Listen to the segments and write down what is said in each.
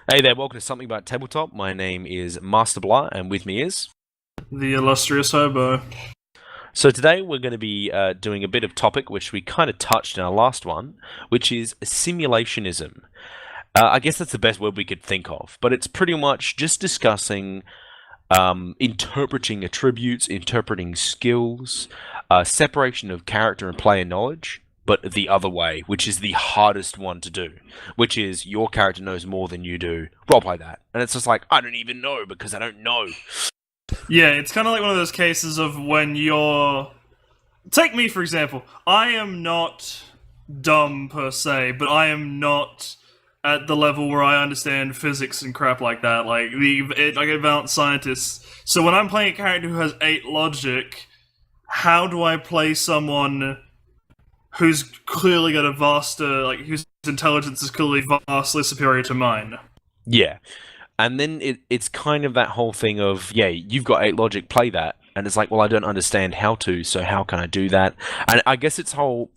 Hey there, welcome to Something About Tabletop. My name is Master Blah, and with me is... The illustrious hobo. So today we're going to be doing a bit of topic which we kind of touched in our last one, which is simulationism. I guess that's the best word we could think of, but it's pretty much just discussing interpreting attributes, interpreting skills, separation of character and player knowledge, but the other way, which is the hardest one to do, which is your character knows more than you do. Roleplay that. And it's just like, I don't even know because I don't know. Yeah, it's kind of like one of those cases of when you're. Take me, for example. I am not dumb per se, but I am not at the level where I understand physics and crap like that, like advanced scientists. So when I'm playing a character who has 8 logic, how do I play someone who's clearly got a vaster, like whose intelligence is clearly vastly superior to mine? Yeah. And then it's kind of that whole thing of, yeah, you've got 8 logic, play that. And it's like, well, I don't understand how to, so how can I do that? And I guess it's whole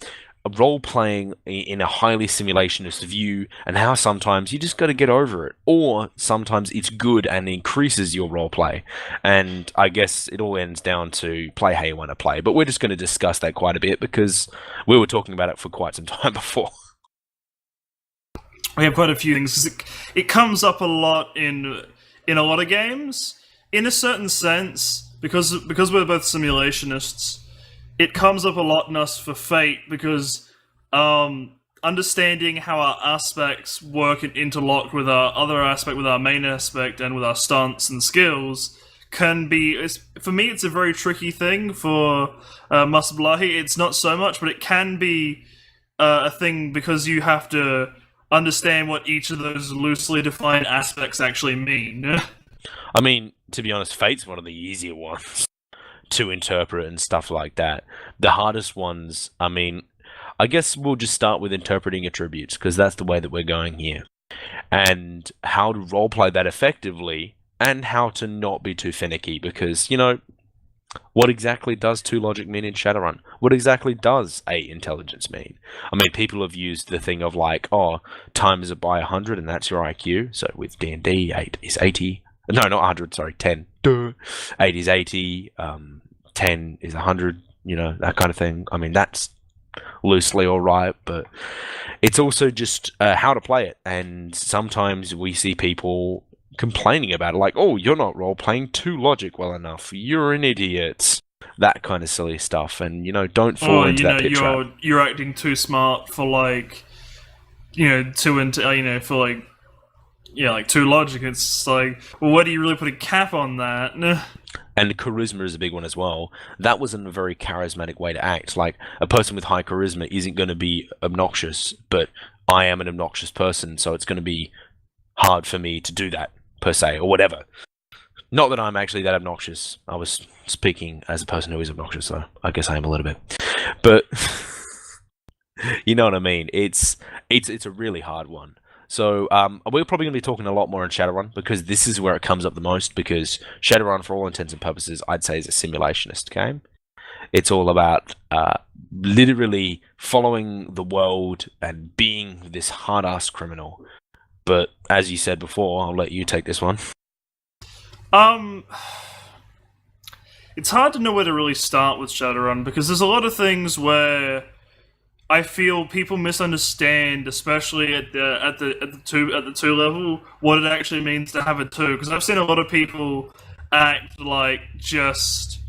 role playing in a highly simulationist view, and how sometimes you just got to get over it, or sometimes it's good and increases your role play. And I guess it all ends down to play how you want to play. But we're just going to discuss that quite a bit because we were talking about it for quite some time before. We have quite a few things. It comes up a lot in a lot of games. In a certain sense, because we're both simulationists, it comes up a lot in us for Fate because understanding how our aspects work and interlock with our other aspect, with our main aspect, and with our stunts and skills can be. For me, it's a very tricky thing. For Masablahi, it's not so much, but it can be a thing because you have to understand what each of those loosely defined aspects actually mean. I mean, to be honest, Fate's one of the easier ones to interpret and stuff like that. The hardest ones, I mean, I guess we'll just start with interpreting attributes because that's the way that we're going here. And how to roleplay that effectively and how to not be too finicky because, what exactly does 2 logic mean in Shadowrun? What exactly does 8 intelligence mean? I mean, people have used the thing of like, oh, times it by 100 and that's your IQ. So with D&D, 8 is 80. No, not 100, sorry, 10. Duh. 8 is 80, 10 is 100, that kind of thing. I mean, that's loosely all right, but it's also just how to play it. And sometimes we see people complaining about it, like, oh, you're not role playing 2 logic well enough. You're an idiot. That kind of silly stuff. And, don't fall Or into that pit trap. you're acting too smart for like 2 and for like like 2 logic. It's like, well, where do you really put a cap on that? And charisma is a big one as well. That wasn't a very charismatic way to act. Like, a person with high charisma isn't going to be obnoxious, but I am an obnoxious person, so it's going to be hard for me to do that, per se, or whatever. Not that I'm actually that obnoxious. I was speaking as a person who is obnoxious, so I guess I am a little bit. But, you know what I mean? It's a really hard one. So we're probably going to be talking a lot more on Shadowrun because this is where it comes up the most. Because Shadowrun, for all intents and purposes, I'd say is a simulationist game. It's all about literally following the world and being this hard-ass criminal. But as you said before, I'll let you take this one. Um, it's hard to know where to really start with Shadowrun because there's a lot of things where I feel people misunderstand, especially at the two level, what it actually means to have a 2. Because I've seen a lot of people act like just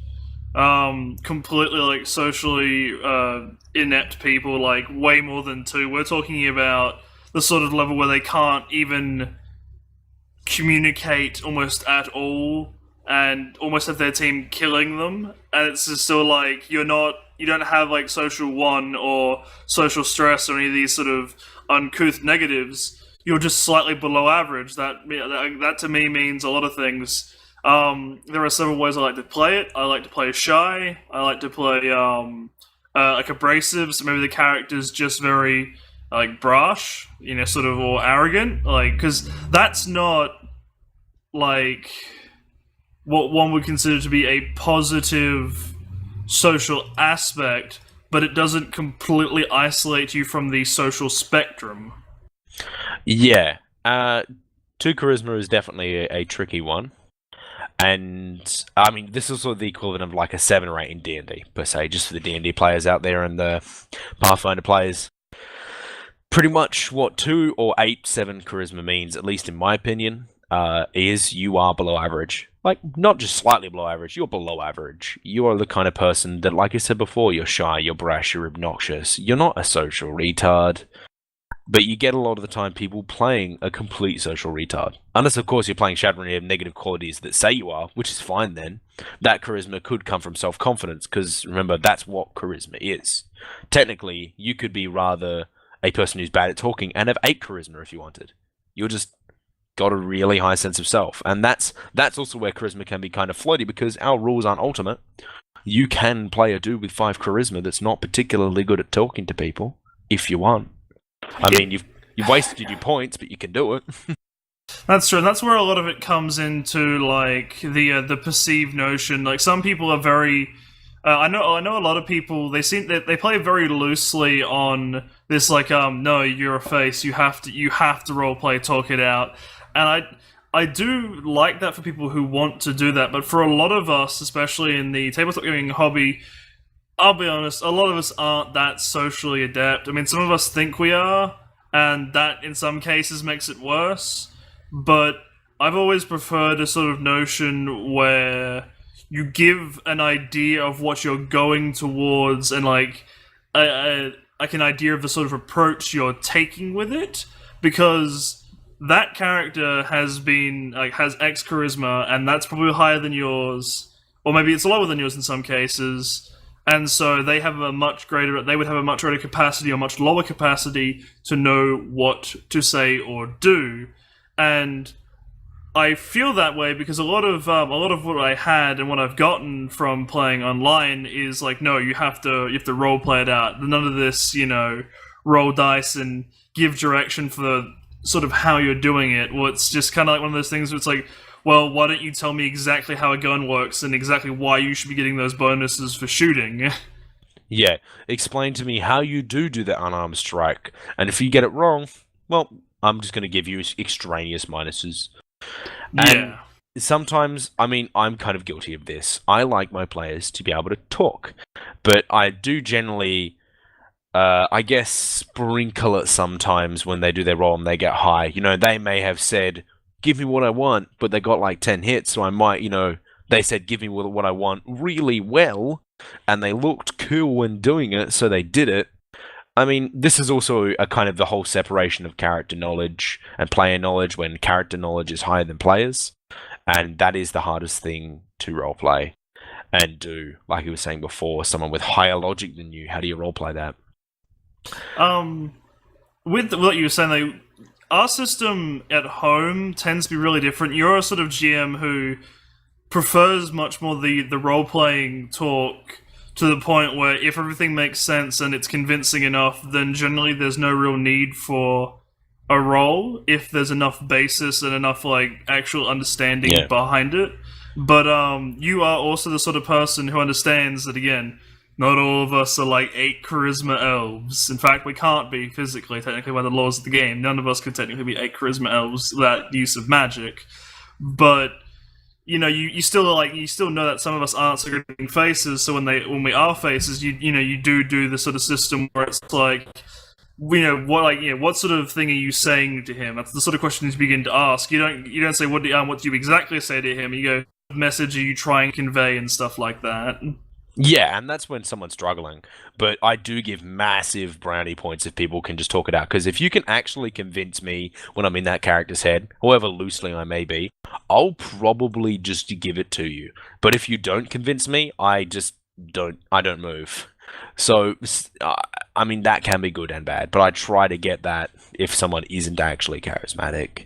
completely like socially inept people, like way more than 2. We're talking about the sort of level where they can't even communicate almost at all and almost have their team killing them, and it's just still like you don't have like social 1 or social stress or any of these sort of uncouth negatives. You're just slightly below average. That to me means a lot of things. There are several ways I like to play it. I like to play shy. I like to play like abrasive, so maybe the character's just very like brash, sort of, or arrogant, like, because that's not like what one would consider to be a positive social aspect, but it doesn't completely isolate you from the social spectrum. Yeah. 2 charisma is definitely a tricky one. And I mean, this is sort of the equivalent of like a 7 or 8 in D&D per se, just for the D&D players out there and the Pathfinder players. Pretty much what 2 or 8, 7 charisma means, at least in my opinion, is you are below average. Like, not just slightly below average, you're below average. You are the kind of person that, like I said before, you're shy, you're brash, you're obnoxious. You're not a social retard. But you get a lot of the time people playing a complete social retard. Unless, of course, you're playing Shadowrun and you have negative qualities that say you are, which is fine then. That charisma could come from self-confidence, because remember, that's what charisma is. Technically, you could be rather a person who's bad at talking and have 8 charisma if you wanted. You're just got a really high sense of self. And that's also where charisma can be kind of floaty, because our rules aren't ultimate. You can play a dude with 5 charisma that's not particularly good at talking to people, if you want. I mean, you've wasted your points, but you can do it. That's true. And that's where a lot of it comes into, like, the perceived notion. Like, some people are very. I know a lot of people. They play very loosely on this. Like, no, you're a face. You have to roleplay, talk it out. And I do like that for people who want to do that. But for a lot of us, especially in the tabletop gaming hobby, I'll be honest, a lot of us aren't that socially adept. I mean, some of us think we are, and that in some cases makes it worse. But I've always preferred a sort of notion where you give an idea of what you're going towards, and like an idea of the sort of approach you're taking with it, because that character has X charisma, and that's probably higher than yours, or maybe it's lower than yours in some cases. And so they would have a much greater capacity, or much lower capacity, to know what to say or do. And I feel that way because a lot of what I had and what I've gotten from playing online is like, no, you have to role play it out. None of this, roll dice and give direction for the sort of how you're doing it. Well, it's just kind of like one of those things where it's like, well, why don't you tell me exactly how a gun works and exactly why you should be getting those bonuses for shooting? Yeah, explain to me how you do the unarmed strike, and if you get it wrong, well, I'm just going to give you extraneous minuses. Yeah. And sometimes, I mean, I'm kind of guilty of this. I like my players to be able to talk, but I do generally, I guess, sprinkle it sometimes when they do their roll and they get high. They may have said, give me what I want, but they got like 10 hits, so I might, they said, give me what I want really well, and they looked cool when doing it, so they did it. I mean, this is also a kind of the whole separation of character knowledge and player knowledge, when character knowledge is higher than players, and that is the hardest thing to roleplay and do. Like you were saying before, someone with higher logic than you, how do you roleplay that? With what you were saying, our system at home tends to be really different. You're a sort of GM who prefers much more the role-playing talk, to the point where if everything makes sense and it's convincing enough, then generally there's no real need for a roll if there's enough basis and enough like actual understanding behind it. But you are also the sort of person who understands that, again, not all of us are like 8 charisma elves. In fact, we can't be physically, technically, by the laws of the game. None of us could technically be 8 charisma elves without the use of magic. But you still know that some of us aren't so good at faces. So when we are faces, you do the sort of system where it's like, what sort of thing are you saying to him? That's the sort of questions you begin to ask. You don't say what do you exactly say to him. You go, what message are you trying to convey and stuff like that. Yeah, and that's when someone's struggling. But I do give massive brownie points if people can just talk it out. Because if you can actually convince me when I'm in that character's head, however loosely I may be, I'll probably just give it to you. But if you don't convince me, I don't move. So, I mean, that can be good and bad. But I try to get that if someone isn't actually charismatic.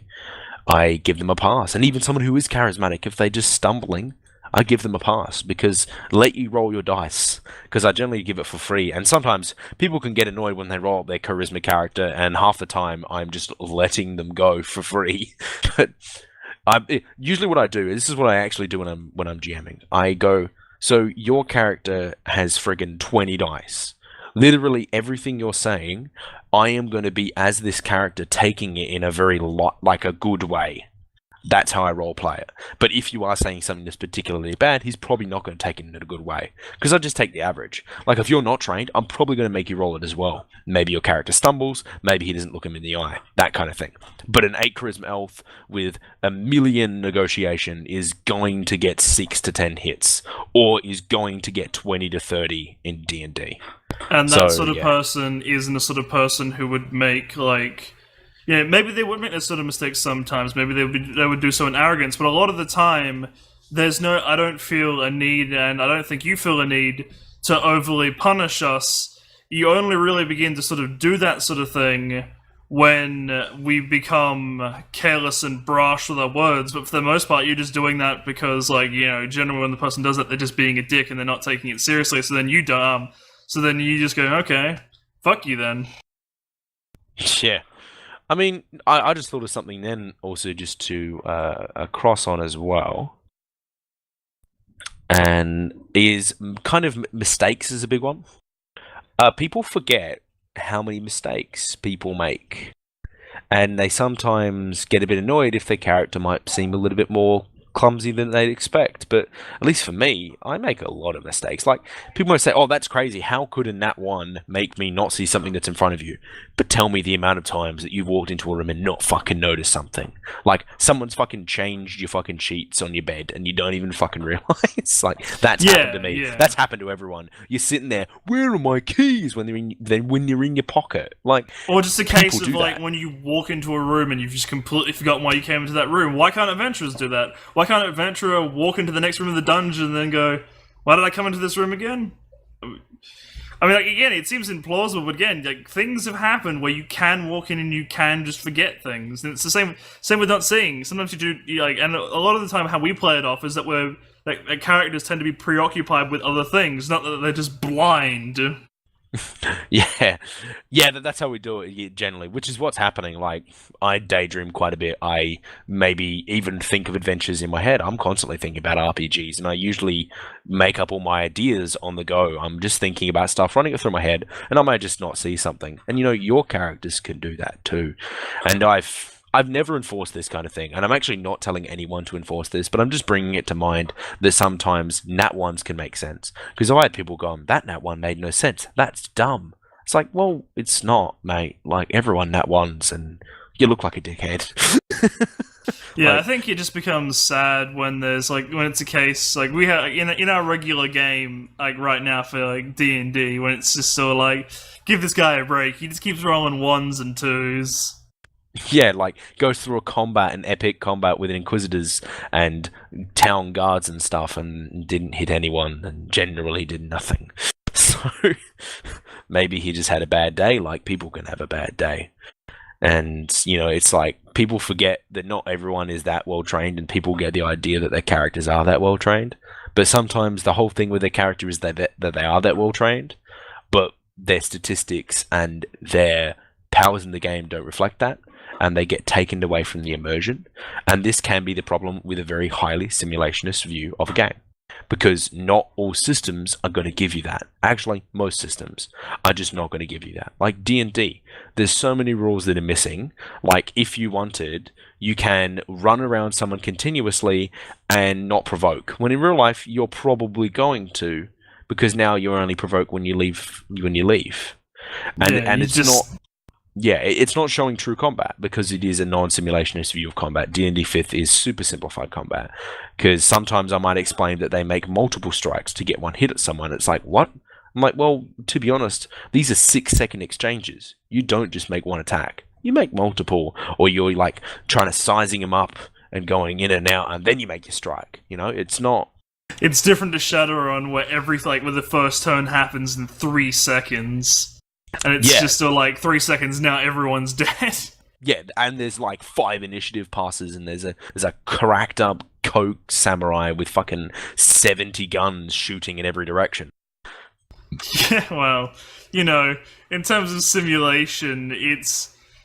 I give them a pass. And even someone who is charismatic, if they're just stumbling, I give them a pass, because let you roll your dice, because I generally give it for free. And sometimes people can get annoyed when they roll up their charisma character, and half the time I'm just letting them go for free. But usually what I do, this is what I actually do when I'm GMing. I go, so your character has friggin' 20 dice. Literally everything you're saying, I am going to be as this character taking it in a very like a good way. That's how I role play it. But if you are saying something that's particularly bad, he's probably not going to take it in a good way. Because I just take the average. Like, if you're not trained, I'm probably going to make you roll it as well. Maybe your character stumbles, maybe he doesn't look him in the eye, that kind of thing. But an 8 charisma elf with a million negotiation is going to get 6 to 10 hits, or is going to get 20 to 30 in D&D. And that sort of person isn't the sort of person who would make, like... Yeah, maybe they would make that sort of mistakes sometimes. Maybe they would do so in arrogance. But a lot of the time, I don't feel a need, and I don't think you feel a need, to overly punish us. You only really begin to sort of do that sort of thing when we become careless and brash with our words. But for the most part, you're just doing that because, like, generally when the person does that, they're just being a dick and they're not taking it seriously. So then you just go, okay, fuck you then. Yeah. I mean, I just thought of something then also just to cross on as well. And is kind of mistakes is a big one. People forget how many mistakes people make. And they sometimes get a bit annoyed if their character might seem a little bit more clumsy than they'd expect. But at least for me, I make a lot of mistakes. Like, people might say, oh, that's crazy. How could a nat 1 make me not see something that's in front of you? But tell me the amount of times that you've walked into a room and not fucking noticed something. Like, someone's fucking changed your fucking sheets on your bed and you don't even fucking realize. Like, that's happened to me. Yeah. That's happened to everyone. You're sitting there, where are my keys? When they're in your pocket. Like, or just a case of, like, that. when you walk into a room and you've just completely forgotten why you came into that room. Why can't adventurers do that? Why can't an adventurer walk into the next room of the dungeon and then go, why did I come into this room again? I mean, like, again, it seems implausible, but again, like, things have happened where you can walk in and you can just forget things. And it's the same with not seeing. Sometimes you do, like, and a lot of the time how we play it off is that we're, like, characters tend to be preoccupied with other things, not that they're just blind. Yeah, that's how we do it generally, which is what's happening. Like, I daydream quite a bit. I maybe even think of adventures in my head. I'm constantly thinking about RPGs, and I usually make up all my ideas on the go. I'm just thinking about stuff, running it through my head, and I might just not see something. And your characters can do that too. And I've never enforced this kind of thing, and I'm actually not telling anyone to enforce this, but I'm just bringing it to mind that sometimes nat 1s can make sense. Because I had people going, that nat 1 made no sense. That's dumb. It's like, well, it's not, mate. Like, everyone nat 1s, and you look like a dickhead. Yeah, I think it just becomes sad when there's, like, when it's a case, like, we have, in our regular game, like, right now for, like, D&D, when it's just sort of like, give this guy a break. He just keeps rolling 1s and 2s. Yeah, like, goes through an epic combat with Inquisitors and town guards and stuff, and didn't hit anyone, and generally did nothing. So, maybe he just had a bad day, like people can have a bad day. And, it's like, people forget that not everyone is that well trained, and people get the idea that their characters are that well trained. But sometimes the whole thing with their character is that they are that well trained, but their statistics and their powers in the game don't reflect that, and they get taken away from the immersion. And this can be the problem with a very highly simulationist view of a game, because not all systems are going to give you that. Actually, most systems are just not going to give you that. Like D&D, there's so many rules that are missing. Like, if you wanted, you can run around someone continuously and not provoke, when in real life you're probably going to, because now you're only provoked when you leave. And it's not. Yeah, it's not showing true combat, because it is a non-simulationist view of combat. D&D 5th is super simplified combat, because sometimes I might explain that they make multiple strikes to get one hit at someone. It's like, what? I'm like, well, to be honest, these are 6-second exchanges. You don't just make one attack. You make multiple, or you're like trying to sizing them up and going in and out, and then you make your strike. It's not. It's different to Shadowrun, where where the first turn happens in 3 seconds. And it's just still like 3 seconds now, everyone's dead. Yeah, and there's like 5 initiative passes, and there's a cracked up coke samurai with fucking 70 guns shooting in every direction. Yeah, well, in terms of simulation,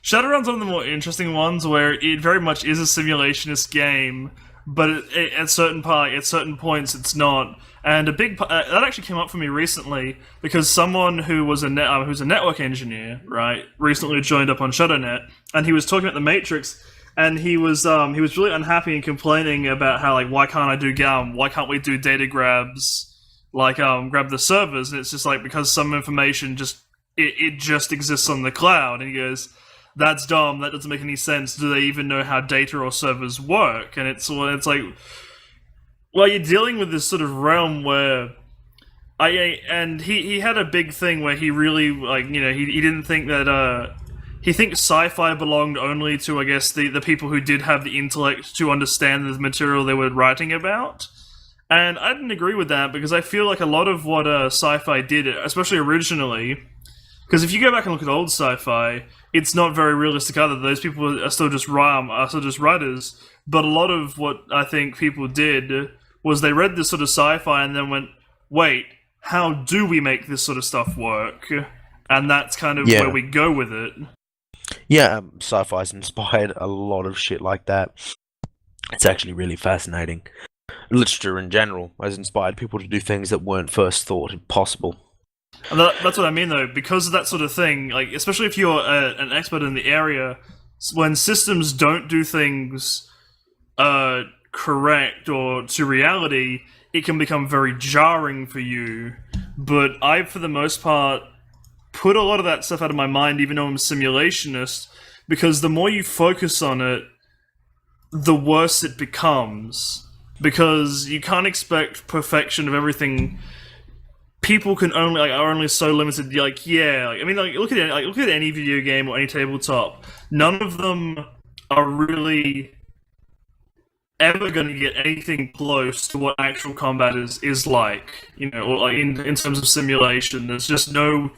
Shadowrun's one of the more interesting ones, where it very much is a simulationist game, but at certain points, it's not. And that actually came up for me recently because someone who was who's a network engineer, right, recently joined up on ShadowNet, and he was talking about the Matrix, and he was really unhappy and complaining about how, like, why can't we do data grabs, like, grab the servers, and it's just like because some information it just exists on the cloud, and he goes, that's dumb. That doesn't make any sense. Do they even know how data or servers work? And it's like, well, you're dealing with this sort of realm where and he had a big thing where he really, like, he didn't think that he thinks sci-fi belonged only to, I guess, the people who did have the intellect to understand the material they were writing about. And I didn't agree with that because I feel like a lot of what sci-fi did, especially originally, because if you go back and look at old sci-fi, it's not very realistic either. Those people are still just writers. But a lot of what I think people did was they read this sort of sci-fi and then went, wait, how do we make this sort of stuff work? And that's kind of where we go with it. Yeah, sci-fi's inspired a lot of shit like that. It's actually really fascinating. Literature in general has inspired people to do things that weren't first thought possible. And that's what I mean, though, because of that sort of thing. Like, especially if you're an expert in the area, when systems don't do things correct or to reality, it can become very jarring for you. But I, for the most part, put a lot of that stuff out of my mind, even though I'm a simulationist, because the more you focus on it, the worse it becomes. Because you can't expect perfection of everything. People can are only so limited. Look at any video game or any tabletop. None of them are really ever going to get anything close to what actual combat is like. Or like in terms of simulation. There's just no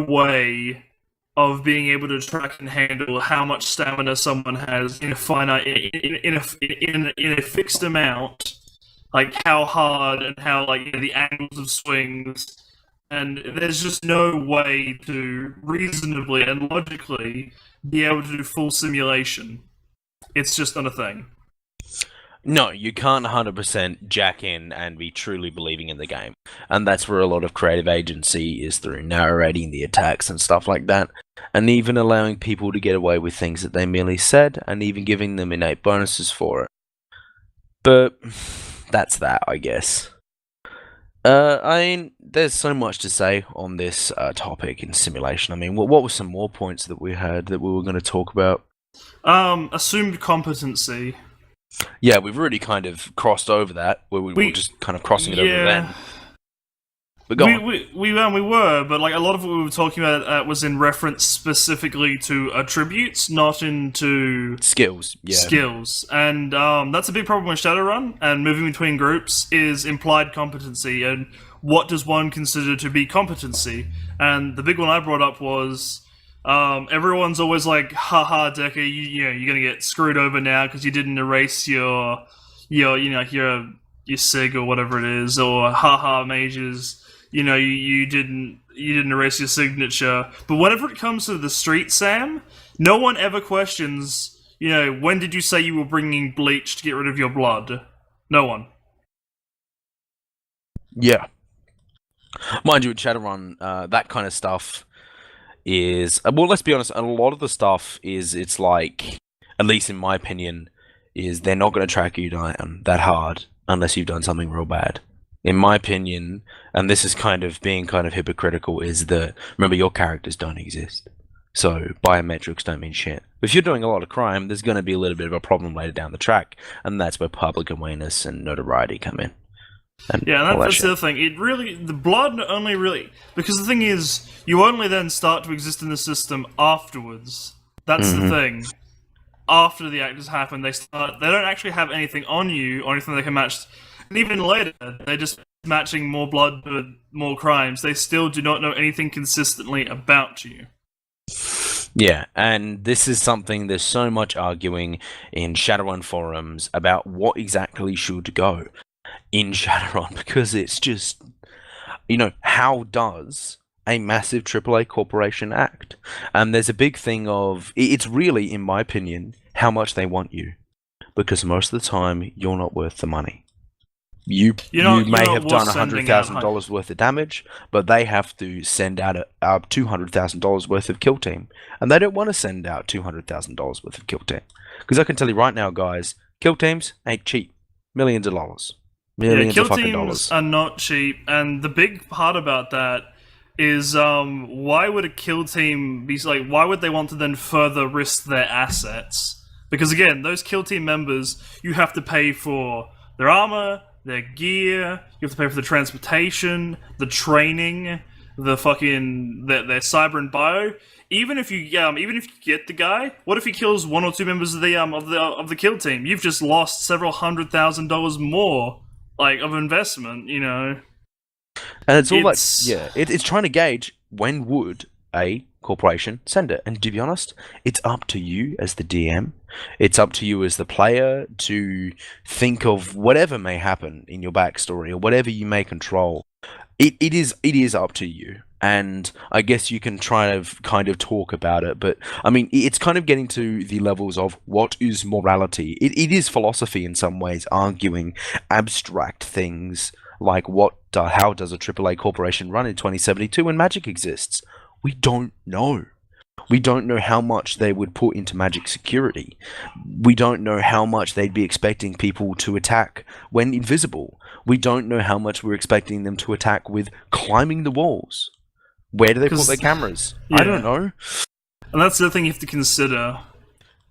way of being able to track and handle how much stamina someone has in a fixed amount. Like how hard and how, like, the angles of swings, and there's just no way to reasonably and logically be able to do full simulation. It's just not a thing. No, you can't 100% jack in and be truly believing in the game. And that's where a lot of creative agency is, through narrating the attacks and stuff like that. And even allowing people to get away with things that they merely said, and even giving them innate bonuses for it. But that's that, I guess. I mean, there's so much to say on this topic in simulation. I mean, what were some more points that we had that we were going to talk about? Assumed competency. Yeah, we've already kind of crossed over that, where we were just kind of crossing it over then. But we were, but like a lot of what we were talking about was in reference specifically to attributes, not into skills. Yeah, skills, and that's a big problem with Shadowrun and moving between groups is implied competency, and what does one consider to be competency? And the big one I brought up was everyone's always like, haha, Decker, you're gonna get screwed over now because you didn't erase your SIG or whatever it is, or haha, mages. You didn't erase your signature. But whenever it comes to the street, Sam, no one ever questions, when did you say you were bringing bleach to get rid of your blood? No one. Yeah. Mind you, in Shadowrun, that kind of stuff is... Well, let's be honest, a lot of the stuff is, it's like, at least in my opinion, is they're not going to track you down that hard unless you've done something real bad. In my opinion, and this is kind of being kind of hypocritical, is that, remember, your characters don't exist. So biometrics don't mean shit. If you're doing a lot of crime, there's going to be a little bit of a problem later down the track, and that's where public awareness and notoriety come in. And that's the other thing. The blood only really... Because the thing is, you only then start to exist in the system afterwards. That's the thing. After the act has happened, they don't actually have anything on you, or anything they can match... And even later, they're just matching more blood with more crimes. They still do not know anything consistently about you. Yeah, and this is something, there's so much arguing in Shadowrun forums about what exactly should go in Shadowrun, because it's just, how does a massive AAA corporation act? And there's a big thing of, it's really, in my opinion, how much they want you. Because most of the time, you're not worth the money. You You're may not have done worth sending out $100,000 worth of damage, but they have to send out a $200,000 worth of kill team, and they don't want to send out $200,000 worth of kill team because I can tell you right now, guys, kill teams ain't cheap. Millions of dollars, millions kill of fucking teams dollars. are not cheap, and the big part about that is why would a kill team be like? Why would they want to then further risk their assets? Because again, those kill team members, you have to pay for their armor, their gear, you have to pay for the transportation, the training, the fucking their cyber and bio. Even if you get the guy, what if he kills one or two members of the kill team? You've just lost several $100,000 more, like, of investment. You know, And it's all it's trying to gauge when would a corporation send it. And to be honest, it's up to you as the DM. It's up to you as the player to think of whatever may happen in your backstory or whatever you may control. It is up to you. And I guess you can try to kind of talk about it, but I mean, it's kind of getting to the levels of what is morality. It is philosophy in some ways, arguing abstract things like how does a AAA corporation run in 2072 when magic exists? We don't know. We don't know how much they would put into magic security. We don't know how much they'd be expecting people to attack when invisible. We don't know how much we're expecting them to attack with climbing the walls. Where do they put their cameras? I don't know. And that's the thing you have to consider.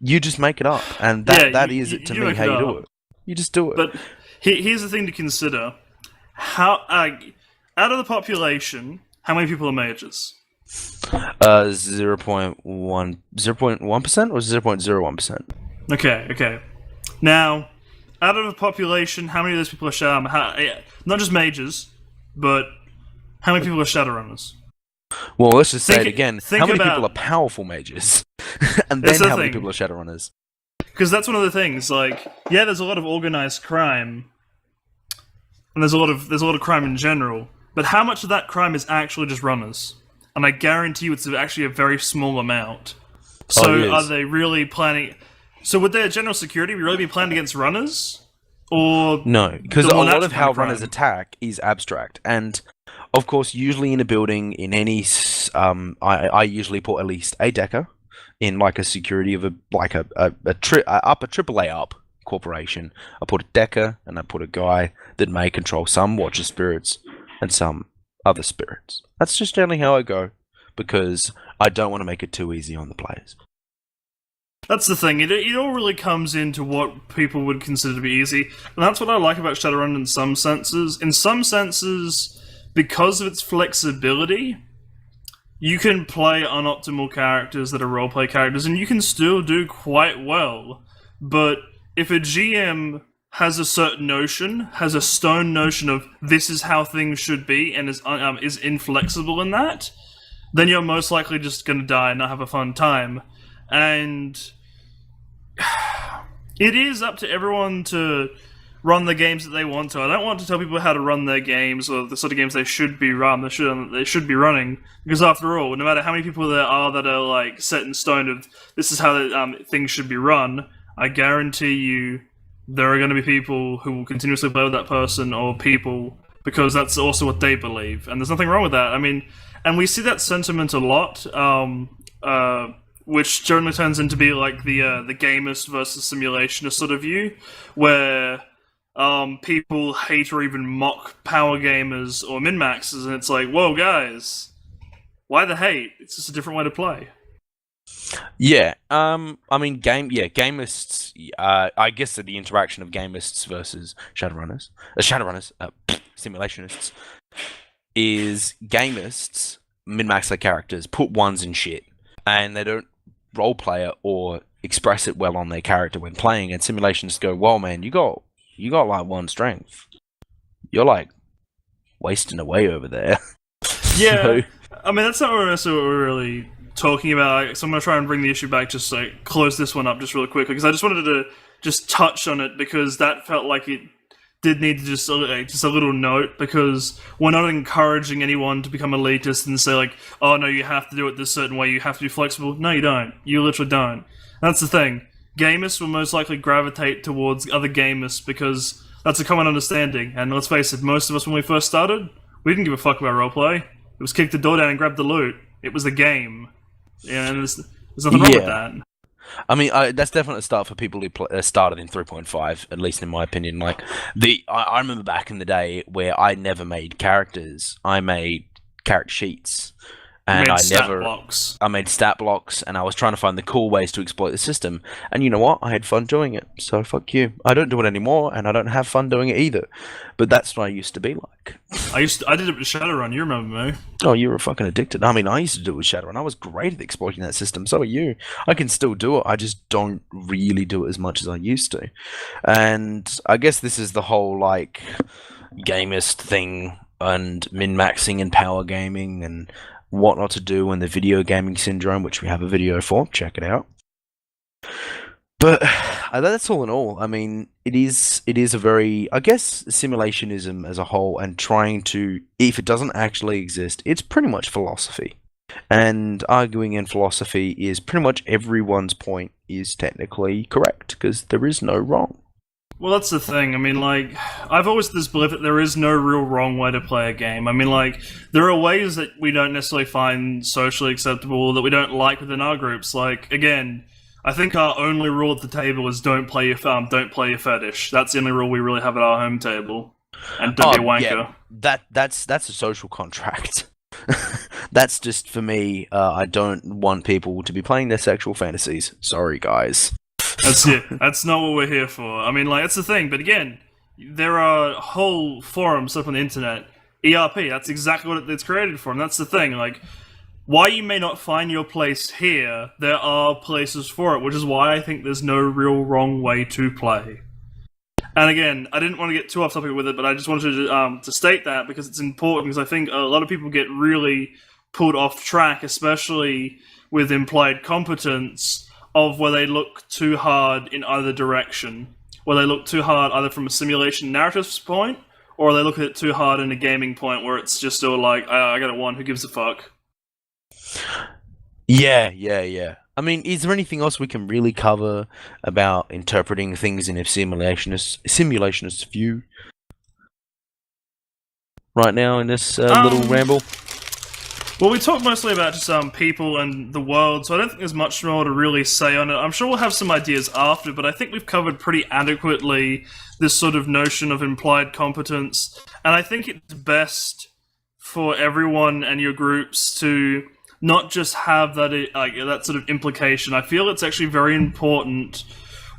You just make it up, and that is to me how you do it. You just do it. But here's the thing to consider: how out of the population, how many people are mages? 0.1% or 0.01%. Okay. Now, out of the population, how many of those people are not just mages, but how many people are Shadowrunners? Well, let's just say it again. How many about, people are powerful mages? And then how many people are Shadowrunners? Because that's one of the things, like, yeah, there's a lot of organized crime, and there's a lot of crime in general, but how much of that crime is actually just runners? And I guarantee you it's actually a very small amount. So are they really planning... So would their general security really be planned against runners? Or... No, because a lot of how runners attack is abstract. And, of course, usually in a building, in any... I usually put at least a decker in, like, a security of a AAA up corporation. I put a decker, and I put a guy that may control some Watcher spirits and some other spirits. That's just generally how I go, because I don't want to make it too easy on the players. That's the thing, it all really comes into what people would consider to be easy, and that's what I like about Shadowrun in some senses. In some senses, because of its flexibility, you can play unoptimal characters that are roleplay characters, and you can still do quite well. But if a GM has a certain notion, has a stone notion of this is how things should be, and is inflexible in that, then you're most likely just going to die and not have a fun time. And it is up to everyone to run the games that they want to. I don't want to tell people how to run their games or the sort of games they should be they should be running, because after all, no matter how many people there are that are like set in stone of this is how things should be run, I guarantee you there are going to be people who will continuously play with that person or people because that's also what they believe, and there's nothing wrong with that. I mean, and we see that sentiment a lot, which generally turns into be like the gamist versus simulationist sort of view, where people hate or even mock power gamers or min-maxers, and it's like, whoa, guys, why the hate? It's just a different way to play. Yeah, I mean, gamists. I guess that the interaction of gamists versus Shadowrunners, simulationists, is gamists min-max their characters, put ones in shit, and they don't roleplay it or express it well on their character when playing. And simulationists go, "Well, man, you got like one strength. You're like wasting away over there." Yeah, So, I mean that's not what we're really talking about. So I'm going to try and bring the issue back, just like close this one up just really quickly, because I just wanted to just touch on it, because that felt like it did need to just a little note, because we're not encouraging anyone to become elitist and say like, oh no, you have to do it this certain way, you have to be flexible. No, you don't. You literally don't. That's the thing. gamers will most likely gravitate towards other gamers because that's a common understanding. And let's face it, most of us when we first started, we didn't give a fuck about roleplay. It was kick the door down and grab the loot. It was the game. Yeah, and there's nothing wrong with that. I mean, that's definitely a start for people who started in 3.5, at least in my opinion. Like, I remember back in the day where I never made characters. I made character sheets. And I made stat blocks, and I was trying to find the cool ways to exploit the system. And you know what? I had fun doing it, so fuck you. I don't do it anymore, and I don't have fun doing it either. But that's what I used to be like. I did it with Shadowrun. You remember me? Oh, you were fucking addicted. I mean, I used to do it with Shadowrun. I was great at exploiting that system. So are you. I can still do it. I just don't really do it as much as I used to. And I guess this is the whole like gamist thing and min-maxing and power gaming and what not to do in the video gaming syndrome, which we have a video for. Check it out. But that's all in all. I mean, it is a very, I guess, simulationism as a whole, and trying to, if it doesn't actually exist, it's pretty much philosophy. And arguing in philosophy is pretty much everyone's point is technically correct, because there is no wrong. Well, that's the thing. I mean, like, I've always this belief that there is no real wrong way to play a game. I mean, like, there are ways that we don't necessarily find socially acceptable, that we don't like within our groups. Like, again, I think our only rule at the table is don't play your fetish. That's the only rule we really have at our home table. And don't be a wanker. Yeah. That's a social contract. That's just, for me, I don't want people to be playing their sexual fantasies. Sorry, guys. That's it. That's not what we're here for. I mean, like, that's the thing. But again, there are whole forums up on the internet. ERP, that's exactly what it's created for. And that's the thing. Like, why you may not find your place here, there are places for it, which is why I think there's no real wrong way to play. And again, I didn't want to get too off topic with it, but I just wanted to state that because it's important, because I think a lot of people get really pulled off track, especially with implied competence, of where they look too hard in either direction. Where they look too hard either from a simulation narrative point, or they look at it too hard in a gaming point where it's just all like, I got a one, who gives a fuck? Yeah. I mean, is there anything else we can really cover about interpreting things in a simulationist view right now in this little ramble? Well, we talked mostly about just people and the world, so I don't think there's much more to really say on it. I'm sure we'll have some ideas after, but I think we've covered pretty adequately this sort of notion of implied competence, and I think it's best for everyone and your groups to not just have that sort of implication. I feel it's actually very important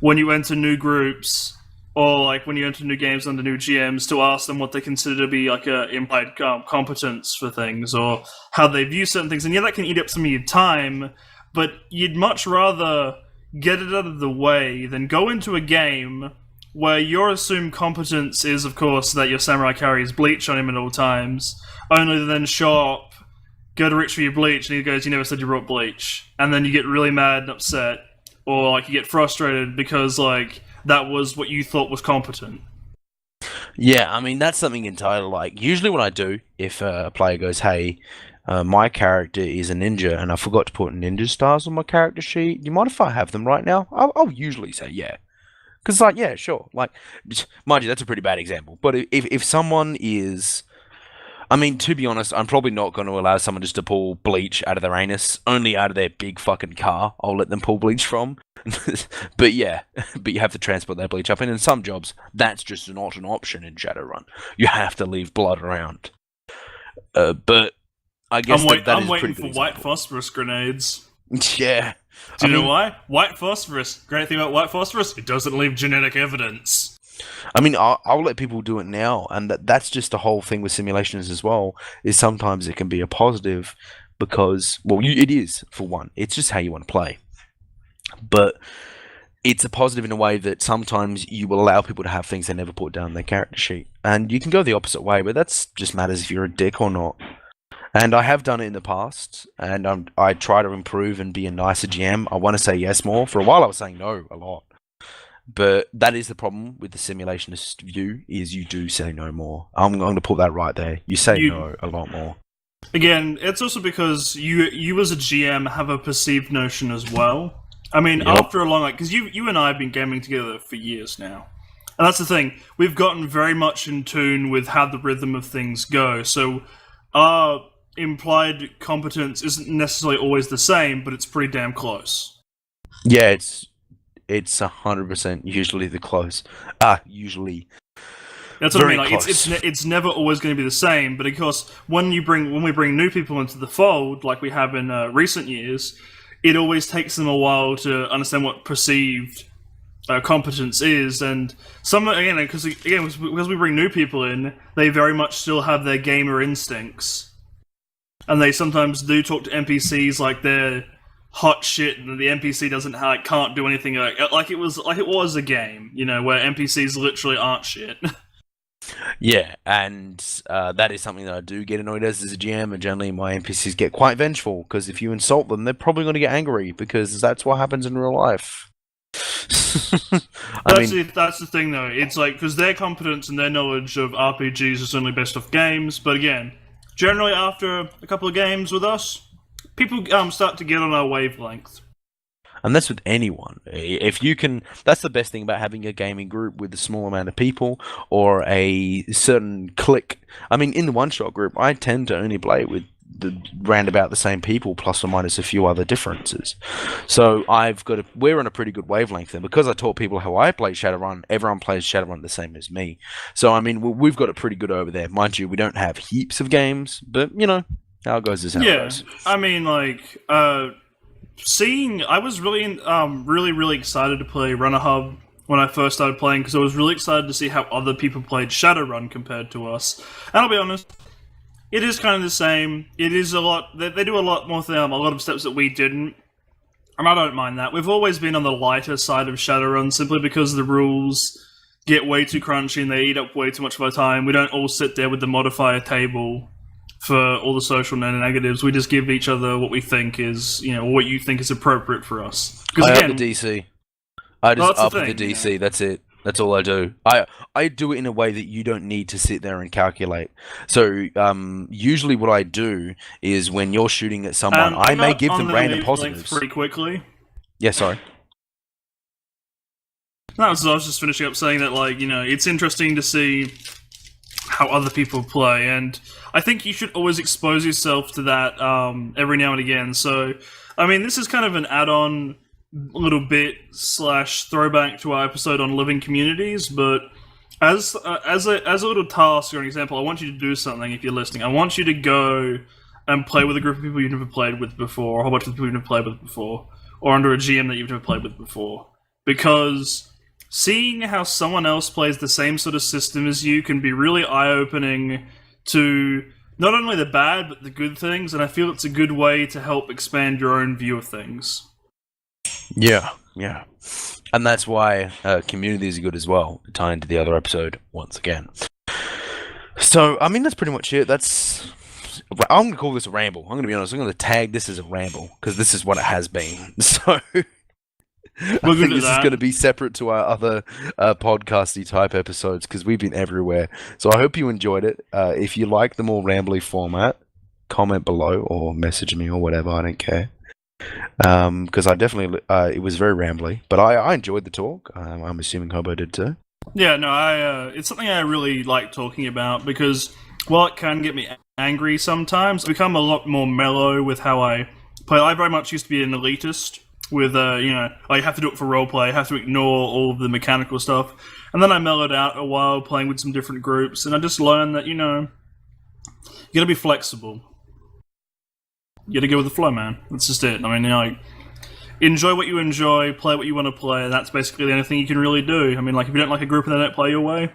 when you enter new groups, or like when you enter new games under new GMs, to ask them what they consider to be like a implied competence for things, or how they view certain things. And yeah, that can eat up some of your time, but you'd much rather get it out of the way than go into a game where your assumed competence is, of course, that your samurai carries bleach on him at all times, only to then show up, go to reach for your bleach, and he goes, "You never said you brought bleach." And then you get really mad and upset, or like you get frustrated because like that was what you thought was competent. Yeah, I mean, that's something entirely like, usually what I do if a player goes, hey, my character is a ninja and I forgot to put ninja stars on my character sheet, do you mind if I have them right now? I'll usually say yeah. Because, like, yeah, sure. Like, mind you, that's a pretty bad example. But if someone is... I mean, to be honest, I'm probably not going to allow someone just to pull bleach out of their anus. Only out of their big fucking car I'll let them pull bleach from. But yeah, but you have to transport that bleach up. And in some jobs, that's just not an option in Shadowrun. You have to leave blood around. But I guess I'm waiting for white phosphorus grenades. Yeah. Do you know why? White phosphorus. Great thing about white phosphorus, it doesn't leave genetic evidence. I mean, I'll let people do it now, and that's just the whole thing with simulations as well, is sometimes it can be a positive because, well, it is, for one. It's just how you want to play. But it's a positive in a way that sometimes you will allow people to have things they never put down in their character sheet. And you can go the opposite way, but that's just matters if you're a dick or not. And I have done it in the past, and I try to improve and be a nicer GM. I want to say yes more. For a while, I was saying no a lot. But that is the problem with the simulationist view, is you do say no more. I'm going to put that right there. You say no a lot more. Again, it's also because you as a GM have a perceived notion as well. I mean, Yep. after a long, because you and I have been gaming together for years now, and that's the thing. We've gotten very much in tune with how the rhythm of things go. So our implied competence isn't necessarily always the same, but it's pretty damn close. Yeah, it's 100% usually the close. Usually That's what I mean. very Like close. it's never always going to be the same. But of course, when we bring new people into the fold, like we have in recent years, it always takes them a while to understand what perceived competence is. And some again because we bring new people in, they very much still have their gamer instincts, and they sometimes do talk to NPCs like they're hot shit, and the NPC doesn't can't do anything like it was a game, where NPCs literally aren't shit. Yeah, and that is something that I do get annoyed as a GM, and generally my NPCs get quite vengeful, because if you insult them, they're probably going to get angry, because that's what happens in real life. That's the thing, though. It's like because their competence and their knowledge of RPGs is only based off games. But again, generally after a couple of games with us, people start to get on our wavelength. And that's with anyone. If you can, that's the best thing about having a gaming group with a small amount of people or a certain clique. I mean, in the one-shot group, I tend to only play with the roundabout the same people, plus or minus a few other differences. So we're on a pretty good wavelength, and because I taught people how I play Shadowrun, everyone plays Shadowrun the same as me. So I mean, we've got it pretty good over there. Mind you, we don't have heaps of games, but how it goes is how it goes. I mean, like I was really excited to play Runner Hub when I first started playing because I was really excited to see how other people played Shadowrun compared to us. And I'll be honest, it is kind of the same. It is a lot. They do a lot more a lot of steps that we didn't, and I don't mind that. We've always been on the lighter side of Shadowrun simply because the rules get way too crunchy and they eat up way too much of our time. We don't all sit there with the modifier table for all the social negatives. We just give each other what we think is, what you think is appropriate for us. I up the DC. I just up the DC. Yeah. That's it. That's all I do. I do it in a way that you don't need to sit there and calculate. So usually what I do is when you're shooting at someone, I may give them random positives. Pretty quickly. Yeah, sorry. No, I was just finishing up saying that, it's interesting to see how other people play, and I think you should always expose yourself to that every now and again. So, I mean, this is kind of an add-on little bit / throwback to our episode on living communities, but as a little task or an example, I want you to do something if you're listening. I want you to go and play with a group of people you've never played with before, or a whole bunch of people you've never played with before, or under a GM that you've never played with before. Because seeing how someone else plays the same sort of system as you can be really eye-opening to not only the bad, but the good things, and I feel it's a good way to help expand your own view of things. Yeah. And that's why communities are good as well, tie into the other episode once again. So, I mean, that's pretty much it. I'm going to call this a ramble. I'm going to be honest. I'm going to tag this as a ramble, because this is what it has been. So, I think this is going to be separate to our other podcasty type episodes, because we've been everywhere. So I hope you enjoyed it. If you like the more rambly format, comment below or message me or whatever. I don't care. Because I definitely, it was very rambly, but I enjoyed the talk. I'm assuming Hobo did too. Yeah, no, it's something I really like talking about, because while it can get me angry sometimes, I've become a lot more mellow with how I play. I very much used to be an elitist with, I have to do it for roleplay, I have to ignore all of the mechanical stuff, and then I mellowed out a while playing with some different groups, and I just learned that, you gotta be flexible. You gotta go with the flow, man. That's just it. I mean, enjoy what you enjoy, play what you want to play, and that's basically the only thing you can really do. I mean, if you don't like a group and they don't play your way,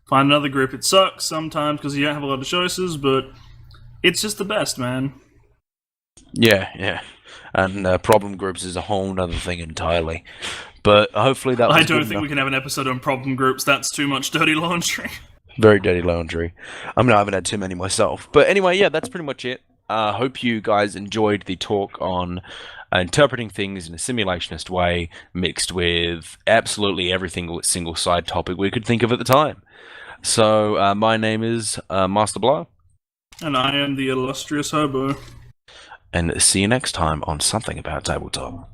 find another group. It sucks sometimes because you don't have a lot of choices, but it's just the best, man. Yeah. And problem groups is a whole other thing entirely. But hopefully that was I don't think we can have an episode on problem groups. That's too much dirty laundry. Very dirty laundry. I mean, I haven't had too many myself. But anyway, yeah, that's pretty much it. Hope you guys enjoyed the talk on interpreting things in a simulationist way, mixed with absolutely every single side topic we could think of at the time. So, my name is Master Blow. And I am the illustrious Hobo. And see you next time on Something About Tabletop.